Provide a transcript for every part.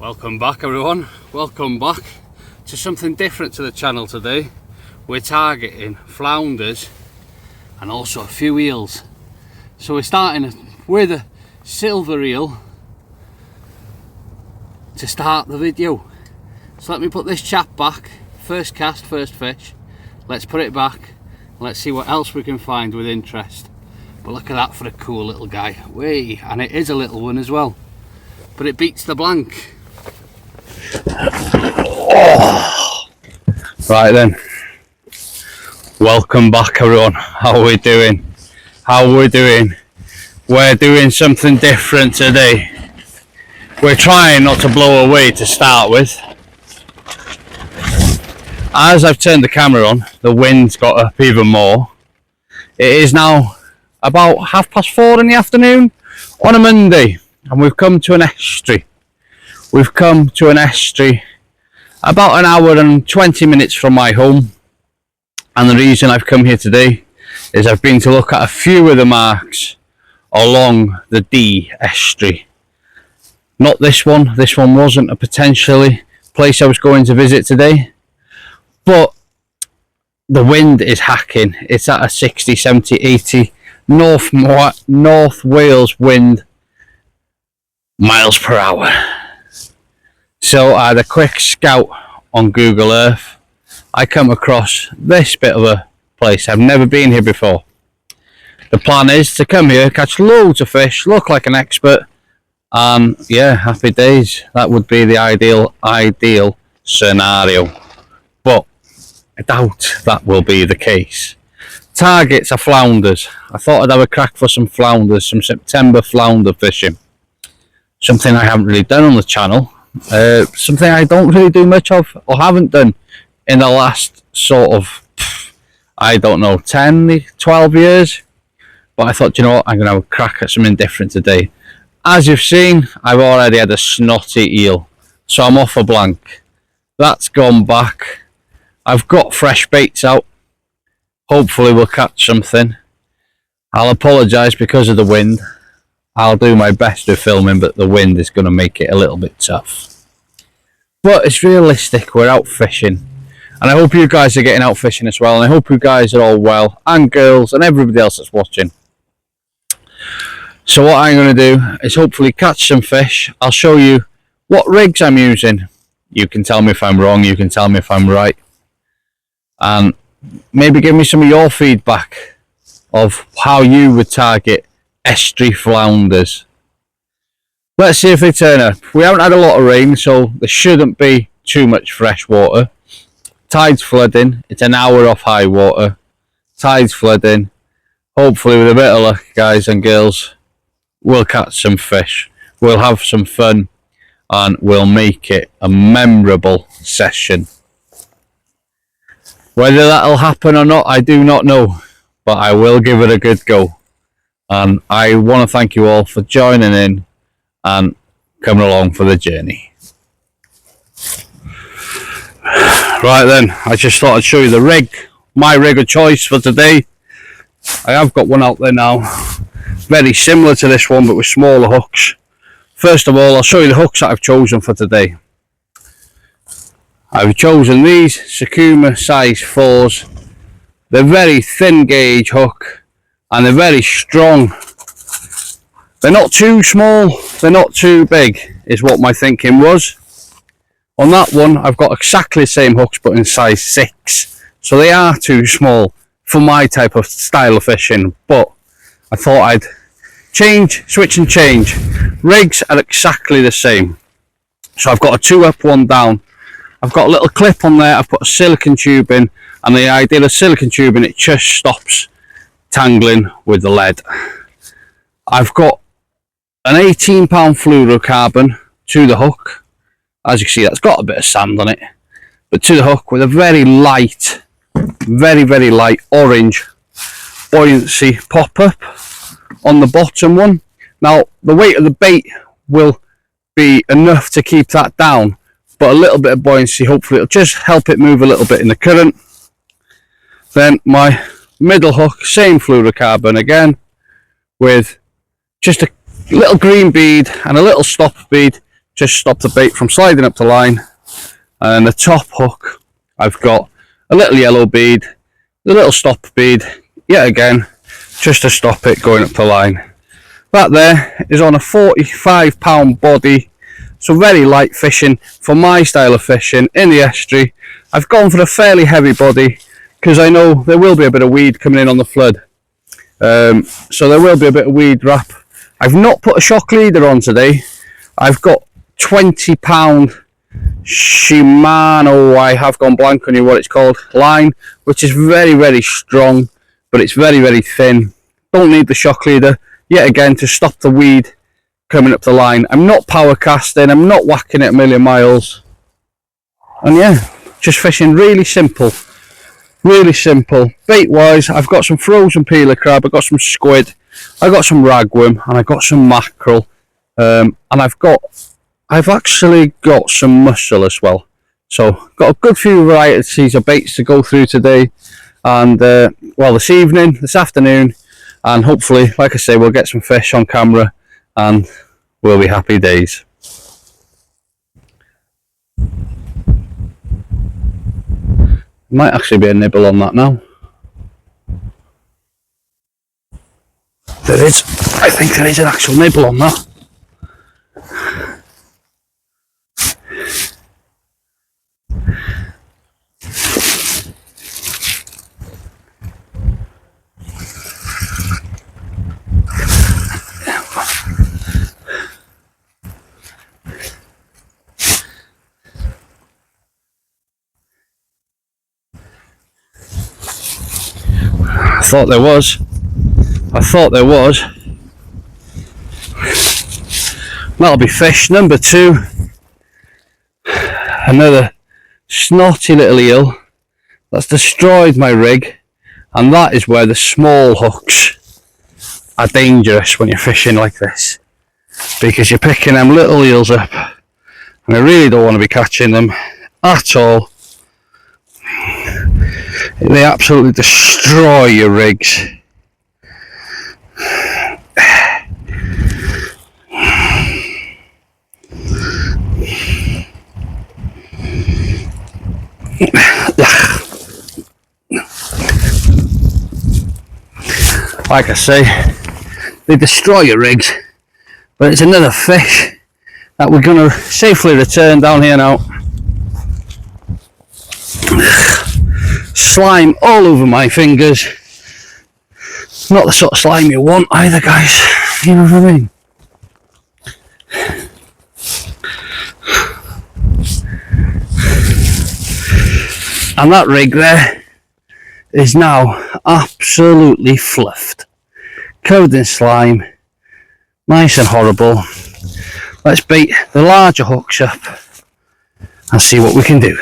Welcome back everyone, welcome back to something different to the channel today. We're targeting flounders and also a few eels. So we're starting with a silver eel to start the video. So let me put this chap back, first cast, first fish. Let's put it back and let's see what else we can find with interest. But look at that for a cool little guy. Whee! And it is a little one as well, but it beats the blank. Oh. Right then, welcome back everyone. How are we doing? We're doing something different today. We're trying not to blow away to start with. As I've turned the camera on, the wind's got up even more. It is now about 4:30 in the afternoon on a Monday, and we've come to an estuary. We've come to an estuary about an hour and 20 minutes from my home, and the reason I've come here today is I've been to look at a few of the marks along the D estuary. Not this one wasn't a potentially place I was going to visit today, but the wind is hacking. It's at a 60, 70, 80 North Wales wind miles per hour. So I had a quick scout on Google Earth. I come across this bit of a place. I've never been here before. The plan is to come here, catch loads of fish, look like an expert, and yeah, happy days. That would be the ideal scenario. But I doubt that will be the case. Targets are flounders. I thought I'd have a crack for some flounders, some September flounder fishing. Something I haven't really done on the channel. Something I don't really do much of, or haven't done in the last sort of, I don't know, 10, 12 years. But I thought, you know what, I'm going to have a crack at something different today. As you've seen, I've already had a snotty eel, so I'm off a blank. That's gone back. I've got fresh baits out. Hopefully we'll catch something. I'll apologise because of the wind. I'll do my best with filming, but the wind is going to make it a little bit tough. But it's realistic, we're out fishing. And I hope you guys are getting out fishing as well. And I hope you guys are all well, and girls, and everybody else that's watching. So what I'm going to do is hopefully catch some fish. I'll show you what rigs I'm using. You can tell me if I'm wrong, you can tell me if I'm right. And maybe give me some of your feedback of how you would target estuary flounders. Let's see if they turn up. We haven't had a lot of rain, so there shouldn't be too much fresh water. Tide's flooding. It's an hour off high water. Tide's flooding. Hopefully with a bit of luck, guys and girls, we'll catch some fish. We'll have some fun and we'll make it a memorable session. Whether that'll happen or not, I do not know, but I will give it a good go. And I want to thank you all for joining in and coming along for the journey. Right then, I just thought I'd show you the rig, my rig of choice for today. I have got one out there now, very similar to this one but with smaller hooks. First of all, I'll show you the hooks that I've chosen for today. I've chosen these Sakuma size 4s. They're very thin gauge hook and they're very strong. They're not too small, they're not too big, is what my thinking was. On that one, I've got exactly the same hooks but in size 6. So they are too small for my type of style of fishing, but I thought I'd switch and change. Rigs are exactly the same. So I've got a 2 up, 1 down. I've got a little clip on there, I've put a silicone tube in, and the idea of silicone tubing, it just stops tangling with the lead. I've got an 18 pound fluorocarbon to the hook. As you can see, that's got a bit of sand on it, but to the hook with a very light, very light orange buoyancy pop up on the bottom one. Now the weight of the bait will be enough to keep that down, but a little bit of buoyancy, hopefully it'll just help it move a little bit in the current. Then my middle hook, same fluorocarbon again, with just a little green bead and a little stop bead just stop the bait from sliding up the line. And the top hook, I've got a little yellow bead, the little stop bead, yet again, just to stop it going up the line. That there is on a 45-pound body, so very light fishing for my style of fishing in the estuary. I've gone for a fairly heavy body because I know there will be a bit of weed coming in on the flood. So there will be a bit of weed wrap. I've not put a shock leader on today. I've got 20-pound Shimano, I have gone blank on you what it's called, line, which is very, very strong, but it's very, very thin. Don't need the shock leader, yet again, to stop the weed coming up the line. I'm not power casting, I'm not whacking it a million miles. And yeah, just fishing really simple. Really simple. Bait wise, I've got some frozen peeler crab, I've got some squid, I've got some ragworm, and I've got some mackerel. And I've actually got some mussel as well. So got a good few varieties of baits to go through today, and well, this afternoon, and hopefully, like I say, we'll get some fish on camera and we'll be happy days. Might actually be a nibble on that now. There is, I think there is an actual nibble on that. I thought there was. That'll be fish number 2. Another snotty little eel that's destroyed my rig, and that is where the small hooks are dangerous when you're fishing like this, because you're picking them little eels up, and I really don't want to be catching them at all. They absolutely destroy your rigs. Like I say, they destroy your rigs, but it's another fish that we're going to safely return down here now. Slime all over my fingers. Not the sort of slime you want either, guys. You know what I mean? And that rig there is now absolutely fluffed, covered in slime, nice and horrible. Let's bait the larger hooks up and see what we can do.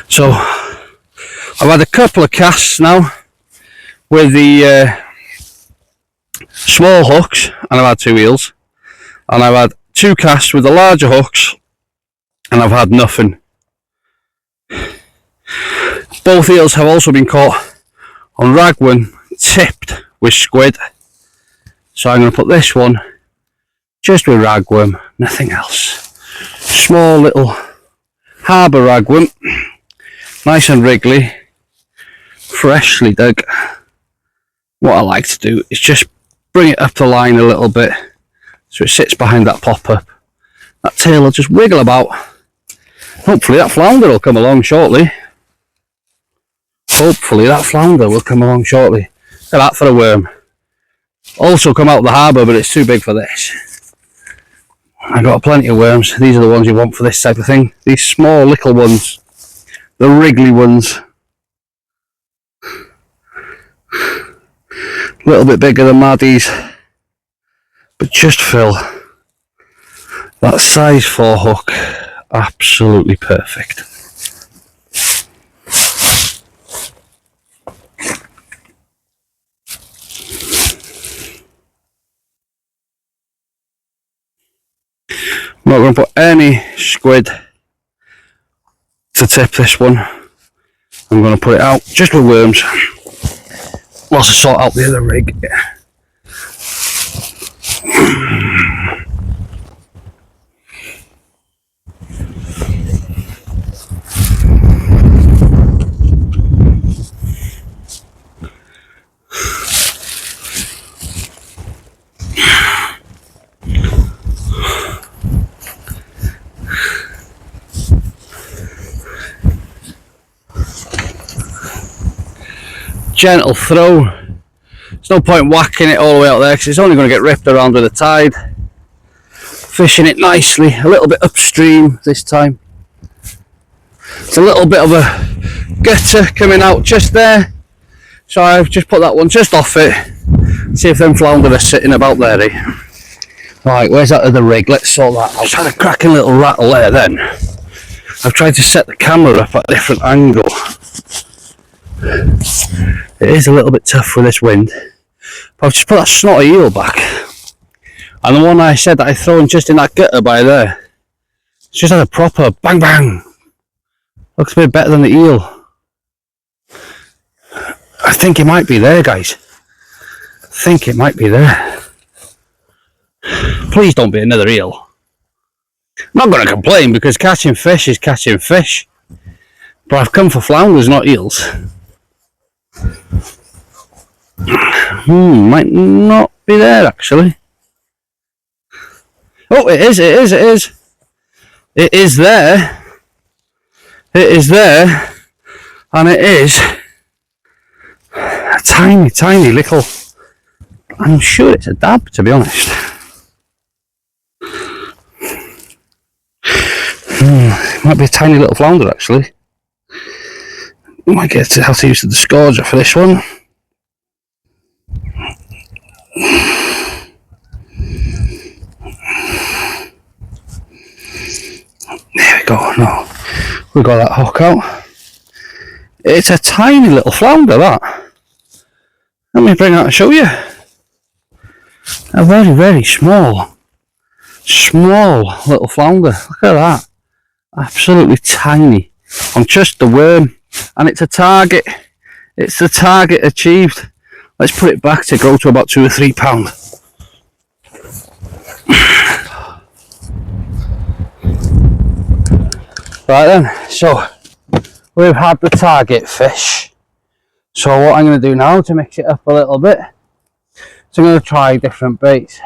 So I've had a couple of casts now with the small hooks, and I've had 2 eels, and I've had 2 casts with the larger hooks, and I've had nothing. Both eels have also been caught on ragworm tipped with squid, so I'm going to put this one just with ragworm, nothing else. Small little harbour ragworm, nice and wriggly, freshly dug. What I like to do is just bring it up the line a little bit so it sits behind that pop-up. That tail will just wiggle about. Hopefully that flounder will come along shortly. Look at that for a worm. Also come out of the harbour, but it's too big for this. I've got plenty of worms. These are the ones you want for this type of thing. These small little ones, the wriggly ones. A little bit bigger than maddies, but just fill. That size 4 hook, absolutely perfect. I'm not going to put any squid to tip this one. I'm going to put it out just with worms. whilst I sort out the other rig. Gentle throw. There's no point whacking it all the way out there because it's only going to get ripped around with the tide. Fishing it nicely, a little bit upstream this time. It's a little bit of a gutter coming out just there, so I've just put that one just off it. See if them flounder are sitting about there. Right, where's that other rig? Let's sort that out. Just had a cracking little rattle there then. I've tried to set the camera up at a different angle. It is a little bit tough with this wind, but I've just put that snotty eel back, and the one I said that I thrown just in that gutter by there, it's just had a proper bang bang. Looks a bit better than the eel. I think it might be there, guys. I think it might be there. Please don't be another eel. I'm not going to complain because catching fish is catching fish, but I've come for flounders, not eels. Might not be there actually. Oh, it is It is there. It is there. And it is a tiny, tiny little, I'm sure it's a dab, to be honest. It might be a tiny little flounder actually. Might have to use the disgorger for this one. There we go. No, we got that hook out. It's a tiny little flounder, that. Let me bring out and show you. A very, very small little flounder. Look at that. Absolutely tiny. On just the worm. And it's a target. It's the target achieved. Let's put it back to grow to about 2 or 3 pounds. Right then, so we've had the target fish. So what I'm going to do now to mix it up a little bit, so I'm going to try different baits.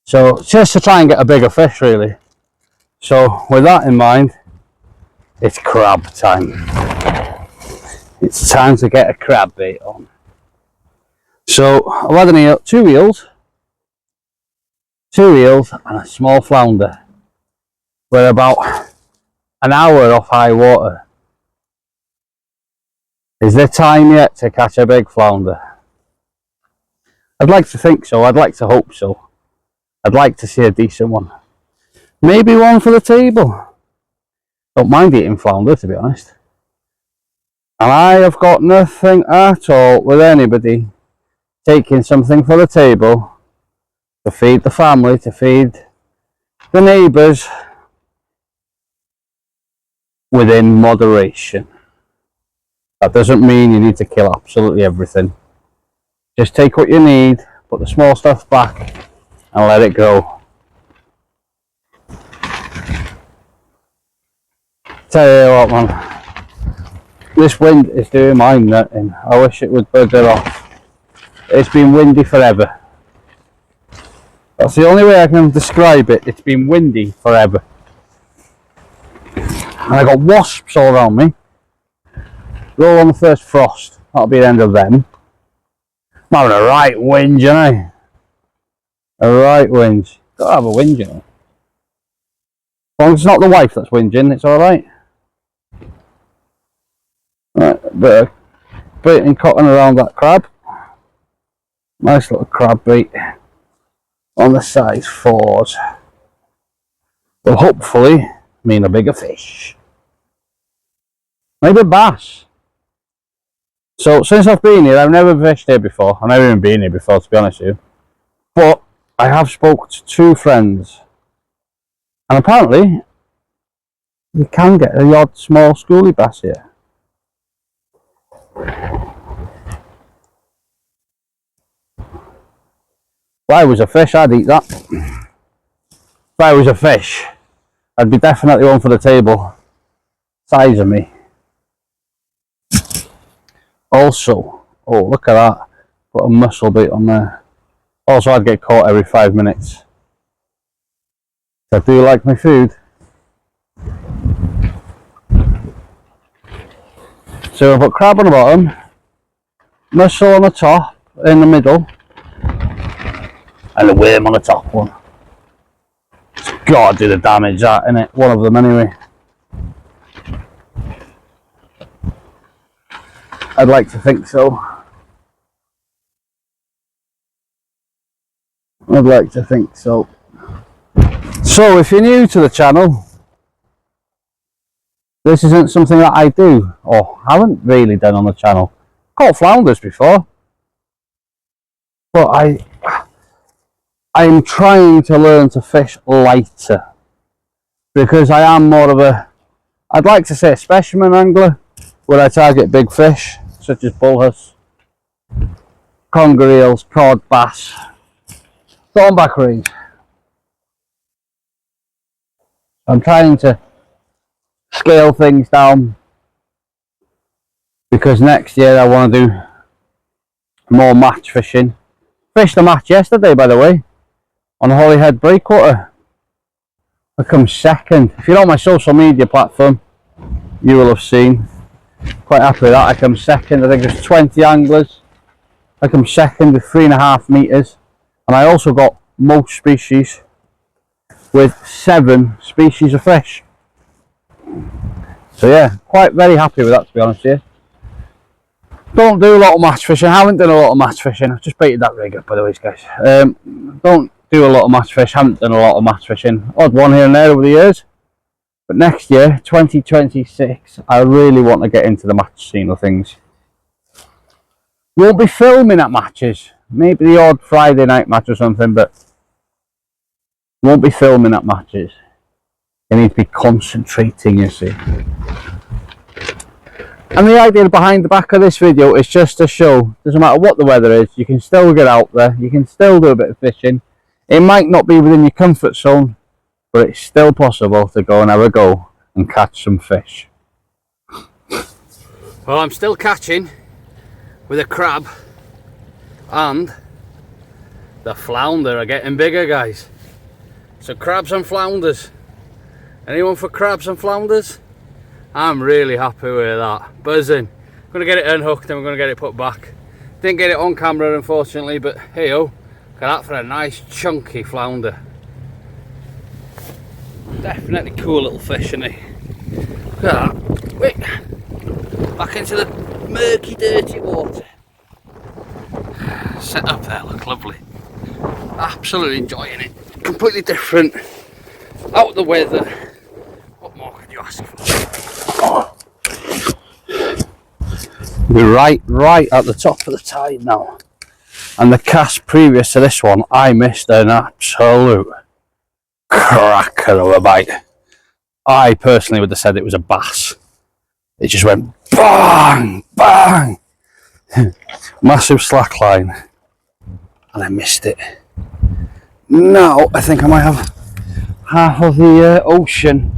So just to try and get a bigger fish really. So with that in mind, it's crab time. It's time to get a crab bait on. So I've had two eels and a small flounder. We're about an hour off high water. Is there time yet to catch a big flounder? I'd like to think so. I'd like to hope so. I'd like to see a decent one. Maybe one for the table. Don't mind eating flounder, to be honest. And I have got nothing at all with anybody taking something for the table to feed the family, to feed the neighbours, within moderation. That doesn't mean you need to kill absolutely everything. Just take what you need, put the small stuff back and let it grow. Tell you what, man, this wind is doing my nutting. I wish it would bugger off. It's been windy forever. That's the only way I can describe it. It's been windy forever. And I got wasps all around me. They're all on the first frost. That'll be the end of them. I'm having a right whinge, ain't I? A right whinge. Gotta have a whinge, you know. As long as it's not the wife that's whinging, it's alright. Right, a bit of baiting cotton around that crab. Nice little crab bait on the size 4s. Will hopefully mean a bigger fish. Maybe a bass. So since I've been here, I've never fished here before. I've never even been here before, to be honest with you. But I have spoke to 2 friends. And apparently, you can get a odd small schoolie bass here. If I was a fish, I'd eat that. If I was a fish, I'd be definitely one for the table. Size of me. Also, oh look at that. Put a muscle bait on there. Also, I'd get caught every 5 minutes. I do like my food. So I've got crab on the bottom, mussel on the top, in the middle, and a worm on the top one. It's got to do the damage, that, innit? One of them anyway. I'd like to think so. I'd like to think so. So if you're new to the channel, this isn't something that I do, or haven't really done on the channel. Caught flounders before, but I'm trying to learn to fish lighter, because I am more of a, I'd like to say a specimen angler, where I target big fish, such as bullheads, conger eels, cod, bass, thornback rays. I'm trying to scale things down, because next year I want to do more match fishing. Fished a match yesterday, by the way, on Holyhead Breakwater. I come second. If you're on my social media platform, you will have seen. Quite happy with that. I come second. I think there's 20 anglers. I come second with 3.5 meters, and I also got most species with 7 species of fish. So yeah, quite very happy with that, to be honest with you. Don't do a lot of match fishing. I haven't done a lot of match fishing. I've just baited that rig up, by the way, guys. Don't do a lot of match fish. Haven't done a lot of match fishing. Odd one here and there over the years. But next year, 2026, I really want to get into the match scene of things. Won't be filming at matches. Maybe the odd Friday night match or something, but won't be filming at matches. You need to be concentrating, you see. And the idea behind the back of this video is just to show, doesn't matter what the weather is, you can still get out there, you can still do a bit of fishing. It might not be within your comfort zone, but it's still possible to go and have a go and catch some fish. Well, I'm still catching with a crab, and the flounder are getting bigger, guys. So crabs and flounders. Anyone for crabs and flounders? I'm really happy with that. Buzzing. I'm going to get it unhooked and we're going to get it put back. Didn't get it on camera, unfortunately, but hey ho, got that for a nice chunky flounder. Definitely cool little fish, isn't he? Look at that. Wait. Back into the murky, dirty water. Set up there, look lovely. Absolutely enjoying it. Completely different. Out the weather. What more could you ask for? We're right at the top of the tide now. And the cast previous to this one, I missed an absolute cracker of a bite. I personally would have said it was a bass. It just went bang, bang. Massive slack line. And I missed it. Now I think I might have half of the ocean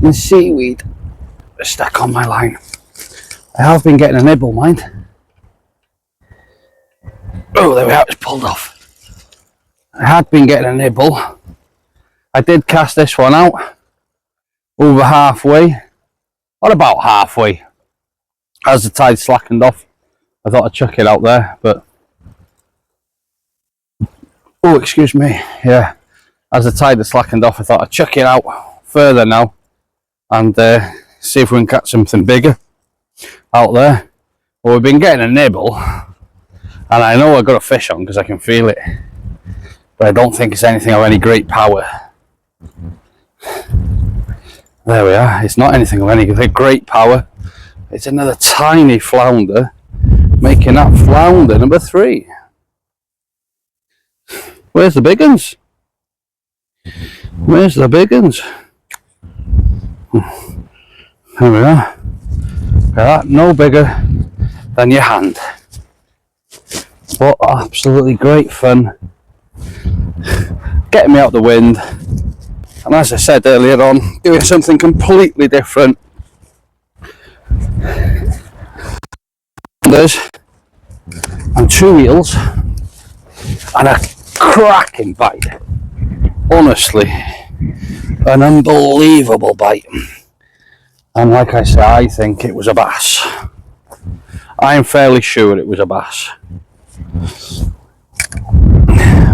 in seaweed stuck on my line. I have been getting a nibble, mind. Oh, there we are, it's pulled off. I had been getting a nibble. I did cast this one out over halfway, or about halfway. As the tide slackened off, I thought I'd chuck it out there, but oh, excuse me, yeah. As the tide had slackened off, I thought I'd chuck it out further now and see if we can catch something bigger out there. Well, we've been getting a nibble, and I know I've got a fish on because I can feel it, but I don't think it's anything of any great power. There we are. It's not anything of any great power. It's another tiny flounder, making that flounder number 3. Where's the big uns? Where's the big uns? There we are. Look at that, no bigger than your hand. but absolutely great fun getting me out the wind, and as I said earlier on, doing something completely different. There's and 2 wheels and a cracking bite, honestly an unbelievable bite. And like I say, I think it was a bass. I'm fairly sure it was a bass.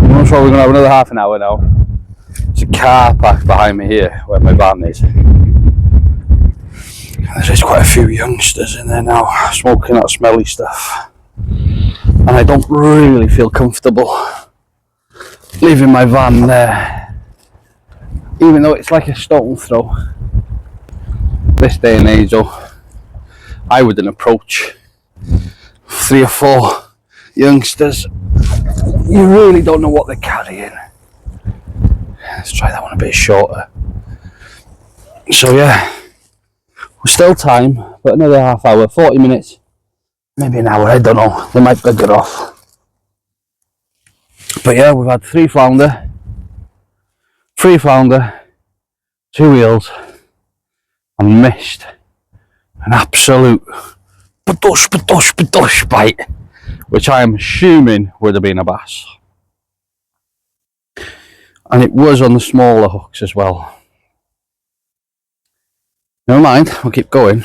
I'm sure we're going to have another half an hour now. There's a car park behind me here where my van is. There's quite a few youngsters in there now smoking that smelly stuff, and I don't really feel comfortable leaving my van there, even though it's like a stone throw. This day and age though, I wouldn't approach 3 or 4 youngsters. You really don't know what they're carrying. Let's try that one a bit shorter. So yeah, we're still time, but another half hour, 40 minutes, maybe an hour, I don't know. They might bugger off. But yeah, we've had 3 flounder, 2 wheels, and missed an absolute badosh bite, which I am assuming would have been a bass. And it was on the smaller hooks as well. Never mind, we'll keep going.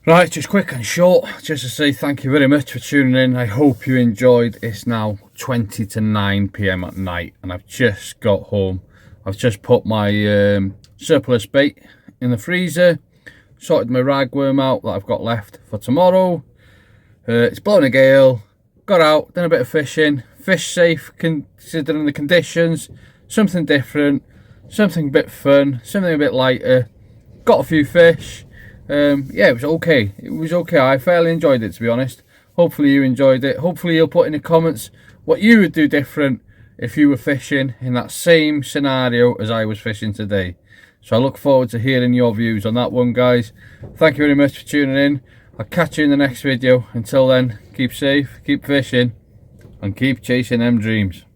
Right, just quick and short, just to say thank you very much for tuning in. I hope you enjoyed. It's now 20 to 9 p.m. at night, and I've just got home. I've just put my surplus bait in the freezer, sorted my ragworm out that I've got left for tomorrow. It's blowing a gale, got out, done a bit of fishing, fish safe considering the conditions, something different, something a bit fun, something a bit lighter, got a few fish. Yeah, it was okay. I fairly enjoyed it, to be honest. Hopefully you enjoyed it. Hopefully you'll put in the comments what you would do different if you were fishing in that same scenario as I was fishing today. So I look forward to hearing your views on that one, guys. Thank you very much for tuning in. I'll catch you in the next video. Until then, keep safe, keep fishing, and keep chasing them dreams.